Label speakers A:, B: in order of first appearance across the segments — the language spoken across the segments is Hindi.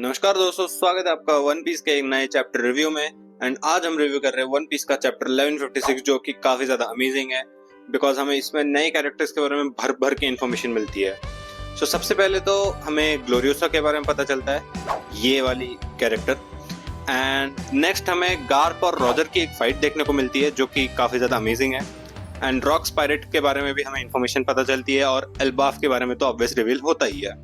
A: नमस्कार दोस्तों, स्वागत है आपका वन पीस के एक नए चैप्टर रिव्यू में। एंड आज हम रिव्यू कर रहे हैं वन पीस का चैप्टर 1156 जो कि काफी ज्यादा अमेजिंग है बिकॉज हमें इसमें नए कैरेक्टर्स के बारे में भर भर के इन्फॉर्मेशन मिलती है। सो सबसे पहले तो हमें ग्लोरियोसा के बारे में पता चलता है, ये वाली कैरेक्टर। एंड नेक्स्ट हमें गार्प और रॉजर की एक फाइट देखने को मिलती है जो कि काफी ज्यादा अमेजिंग है। एंड रॉक्स पायरेट के बारे में भी हमें इन्फॉर्मेशन पता चलती है और एल्बाफ के बारे में तो ऑब्वियस रिवील होता ही है।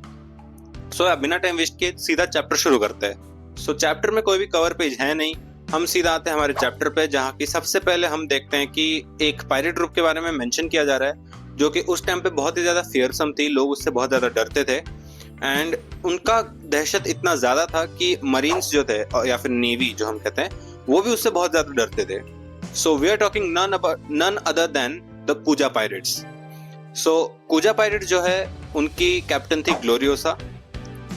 A: सो बिना टाइम वेस्ट किए सीधा चैप्टर शुरू करते हैं। सो चैप्टर में कोई भी कवर पेज है नहीं, हम सीधा आते हैं हमारे चैप्टर पे, जहाँ की सबसे पहले हम देखते हैं कि एक पायरेट ग्रुप के बारे में मेंशन किया जा रहा है जो कि उस टाइम पे बहुत ही ज्यादा फियरसम थी, लोग उससे बहुत ज्यादा डरते थे। एंड उनका दहशत इतना ज्यादा था कि मरीन्स जो थे या फिर नेवी जो हम कहते हैं, वो भी उससे बहुत ज्यादा डरते थे। So we are talking none other than the Kuja pirates. So Kuja pirate जो है उनकी कैप्टन थी ग्लोरियोसा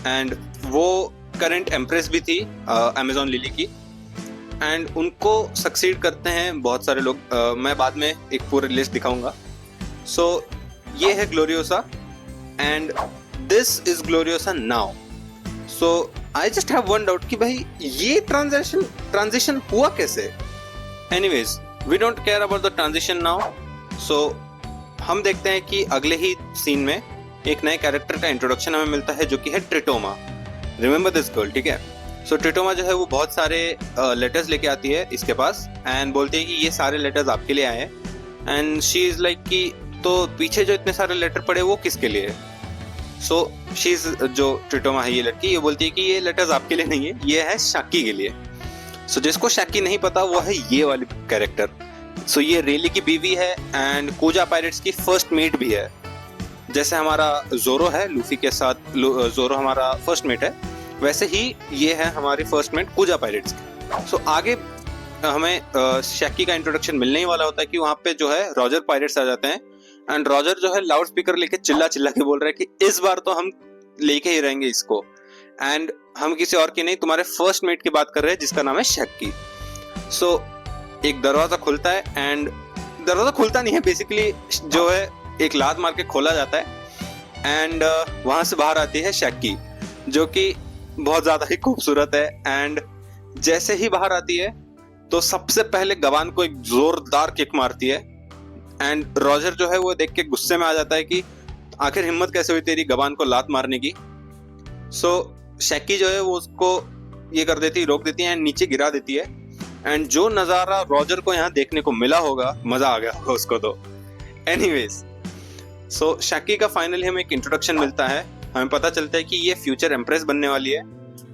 A: एंड वो करंट एम्प्रेस भी थी अमेजॉन लिली की। एंड उनको सक्सीड करते हैं बहुत सारे लोग, मैं बाद में एक पूरी लिस्ट दिखाऊंगा। सो ये है Gloriosa and this is Gloriosa now. So I just have one doubt कि भाई ये ट्रांजिशन हुआ कैसे। Anyways we don't care about the transition now. So हम देखते हैं कि अगले ही सीन में एक नए कैरेक्टर का इंट्रोडक्शन हमें मिलता है जो कि है ट्रिटोमा। रिमेंबर दिस गर्ल, ठीक है। सो ट्रिटोमा जो है वो बहुत सारे लेटर्स लेके आती है इसके पास एंड बोलती है कि ये सारे लेटर्स आपके लिए आए हैं। एंड शी इज लाइक कि तो पीछे जो इतने सारे लेटर पड़े वो किसके लिए है। सो शी इज जो ट्रिटोमा है ये लड़की, ये बोलती है कि ये लेटर्स आपके लिए नहीं है, ये है शाकी के लिए। सो जिसको शाकी नहीं पता वो है ये वाली कैरेक्टर। सो ये रेली की बीवी है एंड कूजा पायरेट्स की फर्स्ट मेट भी है। जैसे हमारा जोरो है लूफी के साथ, जोरो हमारा फर्स्ट मेट है, वैसे ही ये है हमारी फर्स्ट मेट कूजा पायरेट्स की। सो आगे हमें शैकी का इंट्रोडक्शन मिलने ही वाला होता है कि वहाँ पे जो है रॉजर पायरेट्स आ जाते हैं। एंड रॉजर जो है लाउड स्पीकर लेके चिल्ला चिल्ला के बोल रहा है कि इस बार तो हम लेके ही रहेंगे इसको। एंड हम किसी और की नहीं, तुम्हारे फर्स्ट मेट की बात कर रहे हैं जिसका नाम है शैकी। सो एक दरवाजा खुलता है एंड दरवाजा खुलता नहीं है, बेसिकली जो है एक लात मार के खोला जाता है एंड वहां से बाहर आती है शैकी जो कि बहुत ज्यादा ही खूबसूरत है। एंड जैसे ही बाहर आती है तो सबसे पहले गवान को एक जोरदार किक मारती है। एंड रॉजर जो है वो देख के गुस्से में आ जाता है कि आखिर हिम्मत कैसे हुई तेरी गवान को लात मारने की। सो शैकी जो है वो उसको ये कर देती, रोक देती है एंड नीचे गिरा देती है। एंड जो नजारा रॉजर को यहाँ देखने को मिला होगा, मजा आ गया होगा उसको तो। एनीवेज सो शैकी का फाइनली हमें एक इंट्रोडक्शन मिलता है, हमें पता चलता है कि ये फ्यूचर एम्प्रेस बनने वाली है।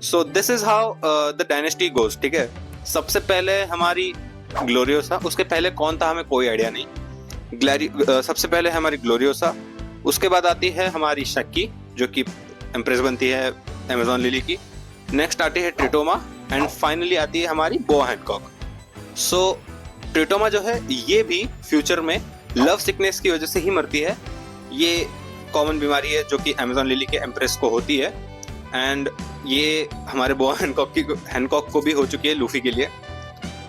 A: So this is how the dynasty goes, ठीक है। सबसे पहले हमारी ग्लोरियोसा, उसके पहले कौन था हमें कोई आइडिया नहीं। सबसे पहले हमारी ग्लोरियोसा, उसके बाद आती है हमारी शैकी जो कि एम्प्रेस बनती है अमेजॉन लिली की। नेक्स्ट आती है ट्रिटोमा एंड फाइनली आती है हमारी बोआ हैंकॉक। सो ट्रिटोमा जो है ये भी फ्यूचर में लव सिकनेस की वजह से ही मरती है। ये कॉमन बीमारी है जो कि अमेजॉन लिली के एम्प्रेस को होती है एंड ये हमारे बोआ हैंकॉक को भी हो चुकी है लूफी के लिए।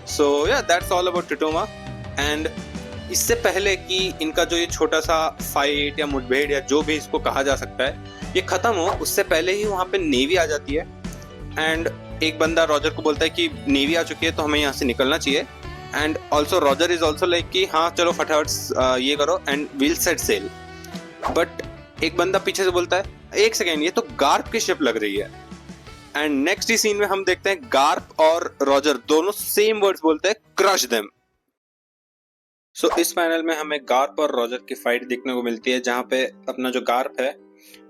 A: सो या दैट्स ऑल अबाउट ट्रिटोमा। एंड इससे पहले कि इनका जो ये छोटा सा फाइट या मुठभेड़ या जो भी इसको कहा जा सकता है ये खत्म हो, उससे पहले ही वहाँ पे नेवी आ जाती है। एंड एक बंदा रॉजर को बोलता है कि नेवी आ चुकी है तो हमें यहाँ से निकलना चाहिए। And also Roger is also like कि हाँ चलो फटाफट ये करो and we'll set sail. But एक बंदा पीछे से बोलता है एक सेकेंड, ये तो गार्प की शिप लग रही है। एंड नेक्स्ट ही सीन में हम देखते हैं गार्प और रॉजर दोनों सेम वर्ड्स बोलते हैं, क्रश देम। सो इस फाइनल में हमें गार्प और रॉजर की फाइट देखने को मिलती है जहाँ पे अपना जो गार्प है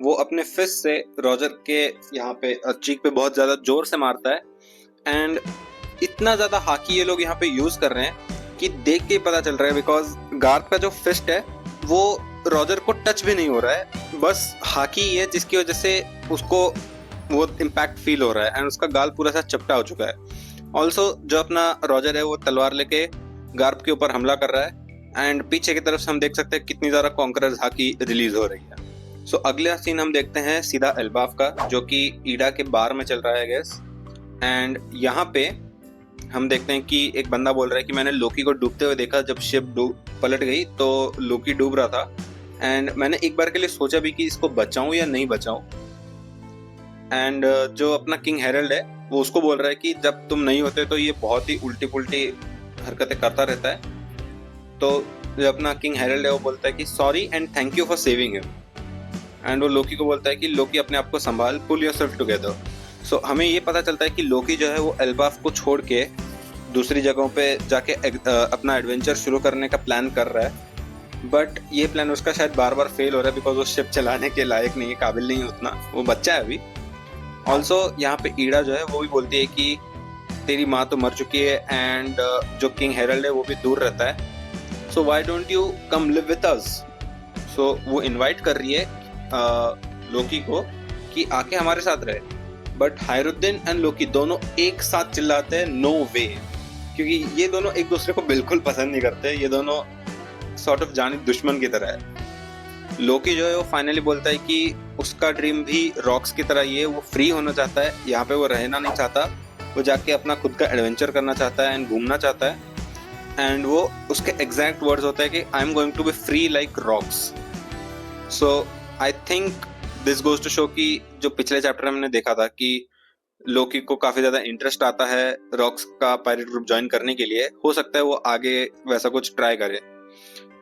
A: वो अपने फिस्ट से रॉजर के यहाँ पे चीक पे बहुत ज्यादा जोर से मारता है। एंड इतना ज्यादा हाकी ये लोग यहाँ पे यूज कर रहे हैं कि देख के पता चल रहा है बिकॉज गार्प का जो फिस्ट है वो रॉजर को टच भी नहीं हो रहा है, बस हाकी है जिसकी वजह से उसको वो इम्पैक्ट फील हो रहा है एंड उसका गाल पूरा सा चपटा हो चुका है। ऑल्सो जो अपना रॉजर है वो तलवार लेके गार्प के ऊपर हमला कर रहा है एंड पीछे की तरफ से हम देख सकते हैं कितनी ज्यादा कॉन्करर्स हाकी रिलीज हो रही है। सो अगला सीन हम देखते हैं सीधा एल्बाफ का जो कि ईडा के बार में चल रहा है गैस। एंड यहाँ पे हम देखते हैं कि एक बंदा बोल रहा है कि मैंने लोकी को डूबते हुए देखा, जब शिप पलट गई तो लोकी डूब रहा था एंड मैंने एक बार के लिए सोचा भी कि इसको बचाऊं या नहीं बचाऊं। एंड जो अपना किंग हेरल्ड है वो उसको बोल रहा है कि जब तुम नहीं होते तो ये बहुत ही उल्टी पुल्टी हरकतें करता रहता है। तो जो अपना किंग हेरल्ड है वो बोलता है कि sorry and thank you for saving him. And वो लोकी को बोलता है कि लोकी अपने आप को संभाल, पुल योरसेल्फ टुगेदर। सो हमें ये पता चलता है कि लोकी जो है वो एल्बाफ को छोड़ के दूसरी जगहों पे जाके अपना एडवेंचर शुरू करने का प्लान कर रहा है। बट ये प्लान उसका शायद बार बार फेल हो रहा है बिकॉज वो शिप चलाने के लायक नहीं है, काबिल नहीं है उतना, वो बच्चा है अभी। ऑल्सो यहाँ पे ईडा जो है वो भी बोलती है कि तेरी माँ तो मर चुकी है एंड जो किंग हेरल्ड है वो भी दूर रहता है, so why don't you come live with us. So वो इनवाइट कर रही है लोकी को कि आके हमारे साथ रहे। बट हायरुद्दीन एंड लोकी दोनों एक साथ चिल्लाते हैं नो वे, क्योंकि ये दोनों एक दूसरे को बिल्कुल पसंद नहीं करते, ये दोनों सॉर्ट ऑफ जानी दुश्मन की तरह है। लोकी जो है वो फाइनली बोलता है कि उसका ड्रीम भी रॉक्स की तरह ही है, वो फ्री होना चाहता है, यहाँ पे वो रहना नहीं चाहता, वो जाके अपना खुद का एडवेंचर करना चाहता है एंड घूमना चाहता है। एंड वो उसके एग्जैक्ट वर्ड्स होता है कि I am going to be free like rocks. So I think this goes to show कि जो पिछले चैप्टर में हमने देखा था कि लोकी को काफी ज्यादा इंटरेस्ट आता है रॉक्स का पायरेट ग्रुप ज्वाइन करने के लिए, हो सकता है वो आगे वैसा कुछ ट्राई करे।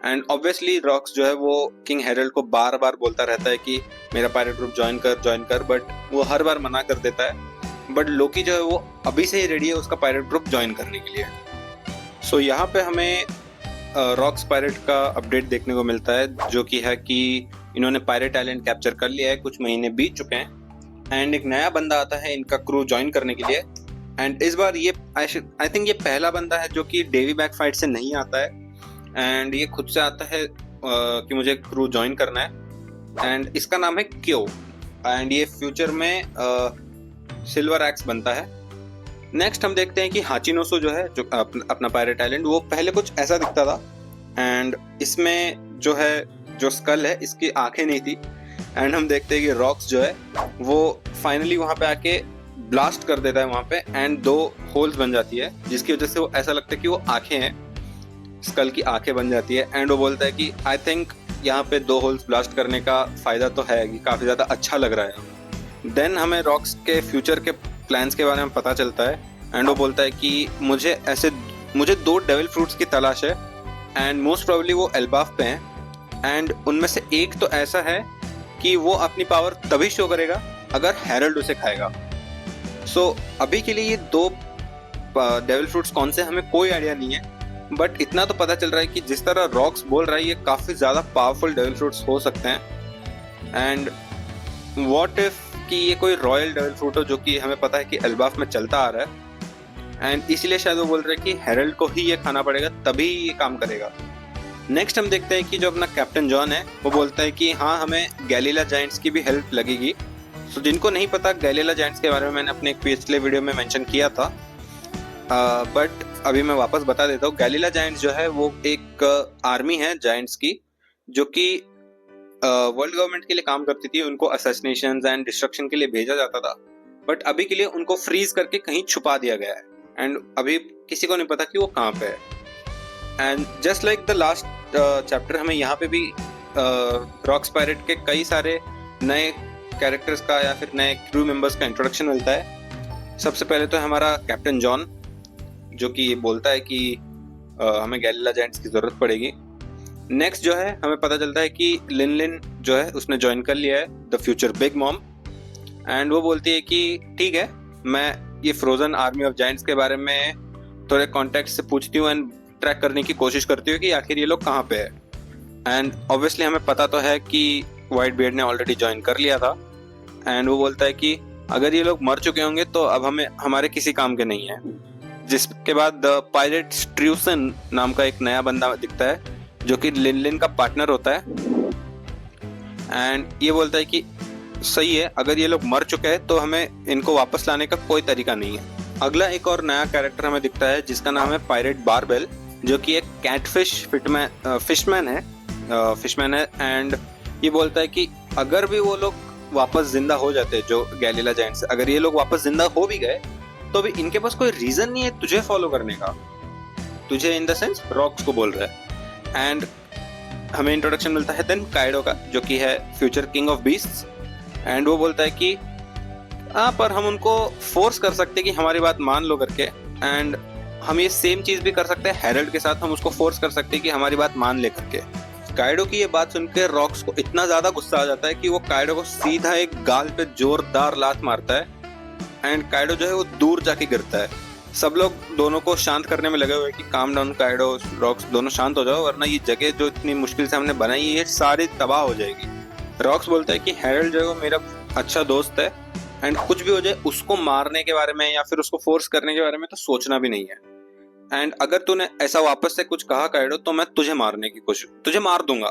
A: एंड ऑब्वियसली रॉक्स जो है वो किंग हेरल्ड को बार बार बोलता रहता है कि मेरा पायरेट ग्रुप ज्वाइन कर, बट वो हर बार मना कर देता है। बट लोकी जो है वो अभी से ही रेडी है उसका पायरेट ग्रुप ज्वाइन करने के लिए। सो यहाँ पे हमें रॉक्स पायरेट का अपडेट देखने को मिलता है, जो कि है कि इन्होंने पायरेट आइलैंड कैप्चर कर लिया है, कुछ महीने बीत चुके हैं एंड एक नया बंदा आता है इनका क्रू ज्वाइन करने के लिए। एंड इस बार ये आई थिंक ये पहला बंदा है जो कि डेवी बैक फाइट से नहीं आता है एंड ये खुद से आता है कि मुझे क्रू ज्वाइन करना है। एंड इसका नाम है क्यो एंड ये फ्यूचर में सिल्वर एक्स बनता है। नेक्स्ट हम देखते हैं कि हाचिनोसो जो है जो अपना पायरेट आइलैंड, वो पहले कुछ ऐसा दिखता था एंड इसमें जो है जो स्कल है इसकी आंखें नहीं थी। एंड हम देखते हैं कि रॉक्स जो है वो फाइनली वहां पे आके ब्लास्ट कर देता है वहां पे एंड 2 होल्स बन जाती है, जिसकी वजह से वो ऐसा लगता है कि वो आंखें हैं, स्कल की आंखें बन जाती है। एंड वो बोलता है कि आई थिंक यहाँ पे 2 होल्स ब्लास्ट करने का फायदा तो है कि काफी ज्यादा अच्छा लग रहा है। देन हमें रॉक्स के फ्यूचर के प्लान्स के बारे में पता चलता है एंड वो बोलता है कि मुझे 2 डेविल फ्रूट्स की तलाश है एंड मोस्ट प्रोबेबली वो एल्बाफ पे हैं एंड उनमें से एक तो ऐसा है कि वो अपनी पावर तभी शो करेगा अगर हेरल्ड उसे खाएगा। सो अभी के लिए ये 2 डेविल फ्रूट्स कौन से हमें कोई आइडिया नहीं है, बट इतना तो पता चल रहा है कि जिस तरह रॉक्स बोल रहा है ये काफी ज्यादा पावरफुल डेविल फ्रूट्स हो सकते हैं। एंड व्हाट इफ कि ये कोई रॉयल डेविल फ्रूट हो जो कि हमें पता है कि एल्बाफ में चलता आ रहा है एंड इसीलिए शायद वो बोल रहे हैं कि हेरल्ड को ही ये खाना पड़ेगा तभी ये काम करेगा। नेक्स्ट हम देखते हैं कि जो अपना कैप्टन जॉन है वो बोलता है कि हाँ हमें गैलीला जायंट्स की भी हेल्प लगेगी। सो जिनको नहीं पता गैलीला जायंट्स के बारे में मैंने अपने एक पिछले वीडियो में मेंशन किया था, बट अभी मैं वापस बता देता हूँ। गैलीला जायंट्स जो है वो एक आर्मी है जायंट्स की जो कि वर्ल्ड गवर्नमेंट के लिए काम करती थी, उनको असैसिनेशंस एंड डिस्ट्रक्शन के लिए भेजा जाता था, बट अभी के लिए उनको फ्रीज करके कहीं छुपा दिया गया है एंड अभी किसी को नहीं पता कि वो कहाँ पे है। And just like the last chapter हमें यहाँ पे भी रॉक्स पायरेट के कई सारे नए कैरेक्टर्स का या फिर नए क्रू मेंबर्स का इंट्रोडक्शन मिलता है। सबसे पहले तो हमारा कैप्टन जॉन जो कि बोलता है कि हमें गैलीला जायंट्स की जरूरत पड़ेगी। नेक्स्ट जो है हमें पता चलता है कि लिन जो है उसने ज्वाइन कर लिया है the future big mom and वो बोलती है कि ठीक है मैं ये फ्रोजन आर्मी ऑफ जायंट्स के बारे में थोड़े कॉन्टेक्ट से पूछती हूँ एंड ट्रैक करने की कोशिश करती हूँ कि आखिर ये लोग कहाँ पे है। एंड ऑब्वियसली हमें पता तो है कि व्हाइट बियर्ड ने ऑलरेडी ज्वाइन कर लिया था एंड वो बोलता है कि अगर ये लोग मर चुके होंगे तो अब हमारे किसी काम के नहीं है। जिसके बाद द पायरेट स्ट्रूसन नाम का एक नया बंदा दिखता है जो कि लिन का पार्टनर होता है एंड ये बोलता है कि सही है अगर ये लोग मर चुके हैं तो हमें इनको वापस लाने का कोई तरीका नहीं है। अगला एक और नया कैरेक्टर हमें दिखता है जिसका नाम है पायरेट बारबेल जो कि एक कैटफिश फिशमैन है एंड ये बोलता है कि अगर भी वो लोग वापस जिंदा हो जाते जो गैलीला जायंट्स, अगर ये लोग वापस जिंदा हो भी गए तो भी इनके पास कोई रीजन नहीं है तुझे फॉलो करने का, तुझे इन द सेंस रॉक्स को बोल रहा है। एंड हमें इंट्रोडक्शन मिलता है देन काइडो का जो कि है future king of beasts and वो बोलता है कि पर हम उनको फोर्स कर सकते हैं कि हमारी बात मान लो करके। एंड हम ये सेम चीज भी कर सकते हैं हेरल्ड के साथ, हम उसको फोर्स कर सकते हैं कि हमारी बात मान ले करके। काइडो की ये बात सुनकर रॉक्स को इतना ज्यादा गुस्सा आ जाता है कि वो काइडो को सीधा एक गाल पे जोरदार लात मारता है एंड काइडो जो है वो दूर जाके गिरता है। सब लोग दोनों को शांत करने में लगे हुए कि काम डाउन काइडो, रॉक्स दोनों शांत हो जाओ, वरना ये जगह जो इतनी मुश्किल से हमने बनाई है ये सारी तबाह हो जाएगी। रॉक्स बोलता है कि हेरल्ड जो है वो मेरा अच्छा दोस्त है एंड कुछ भी हो जाए उसको मारने के बारे में या फिर उसको फोर्स करने के बारे में तो सोचना भी नहीं है। एंड अगर तूने ऐसा वापस से कुछ कहा काइडो तो मैं तुझे मारने की तुझे मार दूंगा,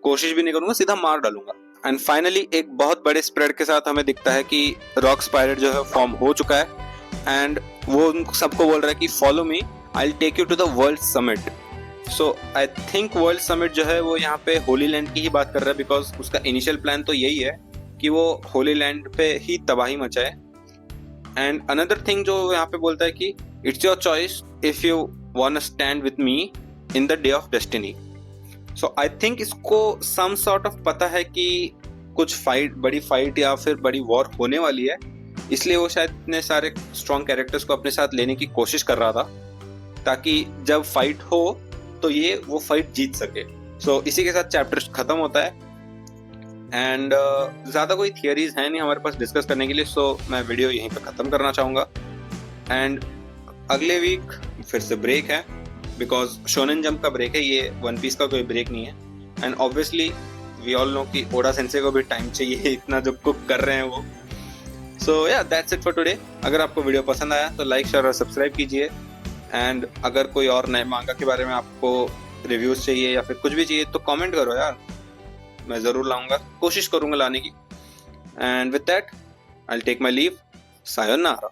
A: कोशिश भी नहीं करूंगा, सीधा मार डालूंगा। एंड फाइनली एक बहुत बड़े स्प्रेड के साथ हमें दिखता है कि रॉक्स पायरेट जो है फॉर्म हो चुका है एंड वो उन सबको बोल रहा है कि follow me, I will take you to the world summit. So I think world summit जो है वो यहाँ पे होली लैंड की ही बात कर रहा है, बिकॉज उसका इनिशियल प्लान तो यही है कि वो होली लैंड पे ही तबाही मचाए। एंड अनदर थिंग जो यहाँ पे बोलता है कि it's your choice if you want stand with me in the day of destiny. So I think इसको सम सॉर्ट ऑफ पता है कि कुछ बड़ी फाइट या फिर बड़ी वॉर होने वाली है, इसलिए वो शायद इतने सारे स्ट्रॉन्ग कैरेक्टर्स को अपने साथ लेने की कोशिश कर रहा था ताकि जब फाइट हो तो वो फाइट जीत सके। सो इसी के साथ चैप्टर खत्म होता है एंड ज़्यादा कोई थियरीज है नहीं हमारे पास डिस्कस करने के लिए, सो मैं वीडियो यहीं पे ख़त्म करना चाहूँगा। एंड अगले वीक फिर से ब्रेक है, बिकॉज शोनेन जंप का ब्रेक है, ये वन पीस का कोई ब्रेक नहीं है। And obviously we all know कि ओडा सेंसे को भी टाइम चाहिए, इतना जो कुक कर रहे हैं वो। सो या दैट्स इट फॉर टुडे। अगर आपको वीडियो पसंद आया तो लाइक, शेयर और सब्सक्राइब कीजिए। एंड अगर कोई और नए मांगा के बारे में आपको रिव्यूज़ चाहिए या फिर कुछ भी चाहिए तो कमेंट करो यार, मैं ज़रूर लाऊंगा, कोशिश करूंगा लाने की। And with that I will take my leave. Sayonara.